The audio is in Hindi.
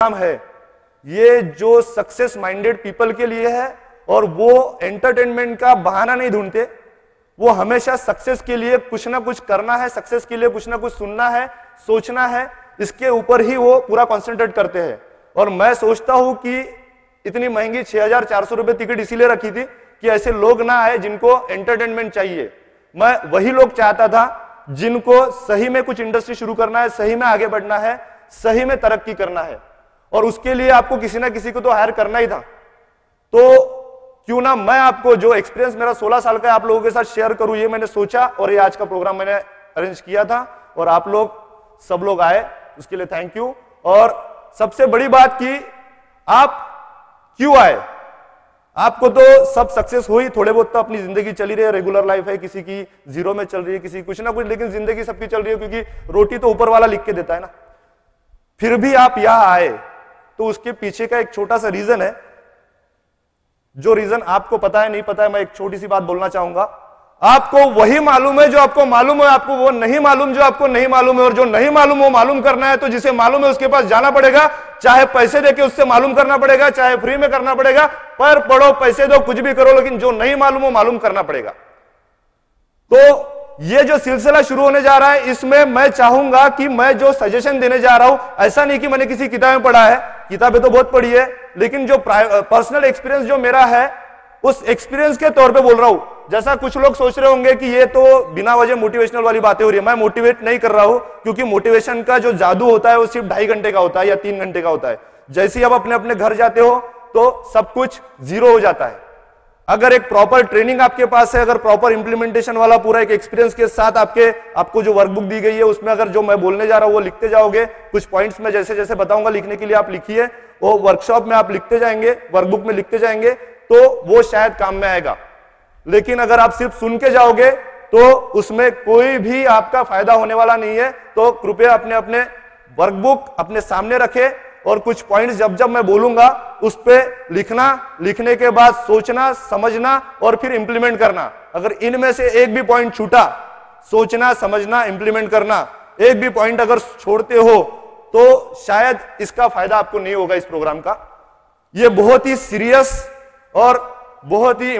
प्रोग्राम है ये जो सक्सेस माइंडेड पीपल के लिए है, और वो एंटरटेनमेंट का बहाना नहीं ढूंढते, वो हमेशा सक्सेस के लिए कुछ ना कुछ करना है, सक्सेस के लिए कुछ ना कुछ सुनना है, सोचना है, इसके ऊपर ही वो पूरा कॉन्सेंट्रेट करते हैं। और मैं सोचता हूं कि इतनी महंगी 6,400 रुपए टिकट इसीलिए रखी थी कि ऐसे लोग ना आए जिनको एंटरटेनमेंट चाहिए। मैं वही लोग चाहता था जिनको सही में कुछ इंडस्ट्री शुरू करना है, सही में आगे बढ़ना है, सही में तरक्की करना है, और उसके लिए आपको किसी ना किसी को तो हायर करना ही था। तो क्यों ना मैं आपको जो एक्सपीरियंस मेरा 16 साल का आप लोगों के साथ शेयर करूं, ये मैंने सोचा और ये आज का प्रोग्राम मैंने अरेंज किया था, और आप लोग सब लोग आए, उसके लिए थैंक यू। और सबसे बड़ी बात कि आप क्यों आए, आपको तो सब सक्सेस हुई, थोड़े बहुत तो अपनी जिंदगी चली रही है, रेगुलर लाइफ है, किसी की जीरो में चल रही है, किसी कुछ ना कुछ, लेकिन जिंदगी सबकी चल रही है, क्योंकि रोटी तो ऊपर वाला लिख के देता है ना। फिर भी आप यहां आए तो उसके पीछे का एक छोटा सा रीजन है, जो रीजन आपको पता है नहीं पता है, मैं एक छोटी सी बात बोलना चाहूंगा। आपको वही मालूम है जो आपको मालूम है, आपको वो नहीं मालूम जो आपको नहीं मालूम है, और जो नहीं मालूम वो मालूम करना है तो जिसे मालूम है उसके पास जाना पड़ेगा, चाहे पैसे देके उससे मालूम करना पड़ेगा, चाहे फ्री में करना पड़ेगा, पर पढ़ो, पैसे दो, कुछ भी करो, लेकिन जो नहीं मालूम वो मालूम करना पड़ेगा। तो ये जो सिलसिला शुरू होने जा रहा है, इसमें मैं चाहूंगा कि मैं जो सजेशन देने जा रहा हूं, ऐसा नहीं कि मैंने किसी किताब में पढ़ा है, किताबें तो बहुत पढ़ी है, लेकिन जो पर्सनल एक्सपीरियंस जो मेरा है उस एक्सपीरियंस के तौर पे बोल रहा हूं। जैसा कुछ लोग सोच रहे होंगे कि ये तो बिना वजह मोटिवेशनल वाली बातें हो रही है, मैं मोटिवेट नहीं कर रहा हूं, क्योंकि मोटिवेशन का जो जादू होता है वो सिर्फ 2.5 घंटे का होता है या 3 घंटे का होता है। जैसे ही आप अपने अपने घर जाते हो तो सब कुछ जीरो हो जाता है। अगर एक प्रॉपर ट्रेनिंग आपके पास है, अगर प्रॉपर इंप्लीमेंटेशन वाला पूरा एक एक्सपीरियंस के साथ आपको जो वर्कबुक दी गई है उसमें अगर जो मैं बोलने जा रहा हूं वो लिखते जाओगे, कुछ पॉइंट्स में जैसे जैसे बताऊंगा लिखने के लिए आप लिखिए, वो वर्कशॉप में आप लिखते जाएंगे, वर्कबुक में लिखते जाएंगे, तो वो शायद काम में आएगा। लेकिन अगर आप सिर्फ सुन के जाओगे तो उसमें कोई भी आपका फायदा होने वाला नहीं है। तो कृपया अपने अपने वर्कबुक अपने सामने रखें, और कुछ पॉइंट्स जब जब मैं बोलूंगा उस पे लिखना, लिखने के बाद सोचना, समझना और फिर इंप्लीमेंट करना। अगर इनमें से एक भी पॉइंट छूटा, सोचना, समझना, इंप्लीमेंट करना, एक भी पॉइंट अगर छोड़ते हो तो शायद इसका फायदा आपको नहीं होगा इस प्रोग्राम का। ये बहुत ही सीरियस और बहुत ही